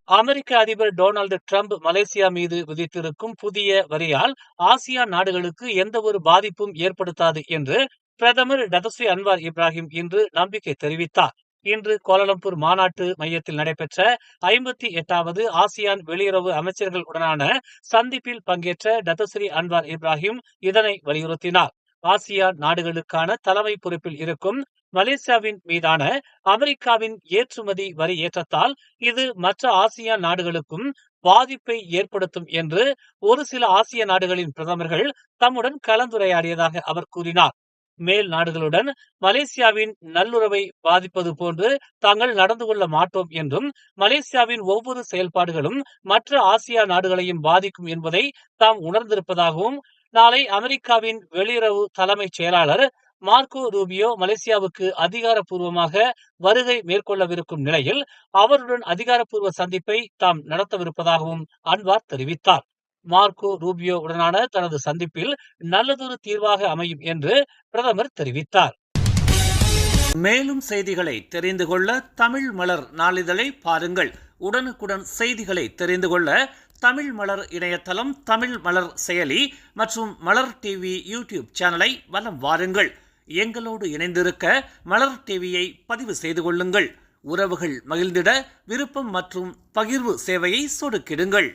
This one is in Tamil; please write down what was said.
அமெரிக்க அதிபர் டொனால்டு டிரம்ப் மலேசியா மீது விதித்திருக்கும் புதிய வரியால் ஆசியான் நாடுகளுக்கு எந்த ஒரு பாதிப்பும் ஏற்படுத்தாது என்று பிரதமர் டதஸ்ரீ அன்வார் இப்ராஹிம் இன்று நம்பிக்கை தெரிவித்தார். இன்று கோலாலம்பூர் மாநாட்டு மையத்தில் நடைபெற்ற 58வது ஆசியான் வெளியுறவு அமைச்சர்கள் உடனான சந்திப்பில் பங்கேற்ற டதஸ்ரீ அன்வார் இப்ராஹிம் இதனை வலியுறுத்தினார். ஆசியான் நாடுகளுக்கான தலைமை பொறுப்பில் இருக்கும் மலேசியாவின் மீதான அமெரிக்காவின் ஏற்றுமதி வரி ஏற்றத்தால் இது மற்ற ஆசியான் நாடுகளுக்கும் பாதிப்பை ஏற்படுத்தும் என்று ஒரு சில ஆசிய நாடுகளின் பிரதமர்கள் தம்முடன் கலந்துரையாடியதாக அவர் கூறினார். மேல் நாடுகளுடன் மலேசியாவின் நல்லுறவை பாதிப்பது போன்று தாங்கள் நடந்து கொள்ள மாட்டோம் என்றும், மலேசியாவின் ஒவ்வொரு செயல்பாடுகளும் மற்ற ஆசியா நாடுகளையும் பாதிக்கும் என்பதை தாம் உணர்ந்திருப்பதாகவும், நாளை அமெரிக்காவின் வெளியுறவு தலைமைச் செயலாளர் மார்க்கோ ரூபியோ மலேசியாவுக்கு அதிகாரப்பூர்வமாக வருகை மேற்கொள்ளவிருக்கும் நிலையில் அவருடன் அதிகாரப்பூர்வ சந்திப்பை தாம் நடத்தவிருப்பதாகவும் அன்வார் தெரிவித்தார். மார்க்கோ ரூபியோ உடனான தனது சந்திப்பில் நல்லதொரு தீர்வாக அமையும் என்று பிரதமர் தெரிவித்தார். மேலும் செய்திகளை தெரிந்து கொள்ள தமிழ் மலர் நாளிதழை பாருங்கள். உடனுக்குடன் செய்திகளை தெரிந்து கொள்ள தமிழ் மலர் இணையதளம், தமிழ் மலர் செயலி மற்றும் மலர் டிவி யூடியூப் சேனலை வலம் வாருங்கள். எங்களோடு இணைந்திருக்க மலர் டிவியை பதிவு செய்து கொள்ளுங்கள். உறவுகள் மகிழ்ந்திட விருப்பம் மற்றும் பகிர்வு சேவையை சொடுக்கிடுங்கள்.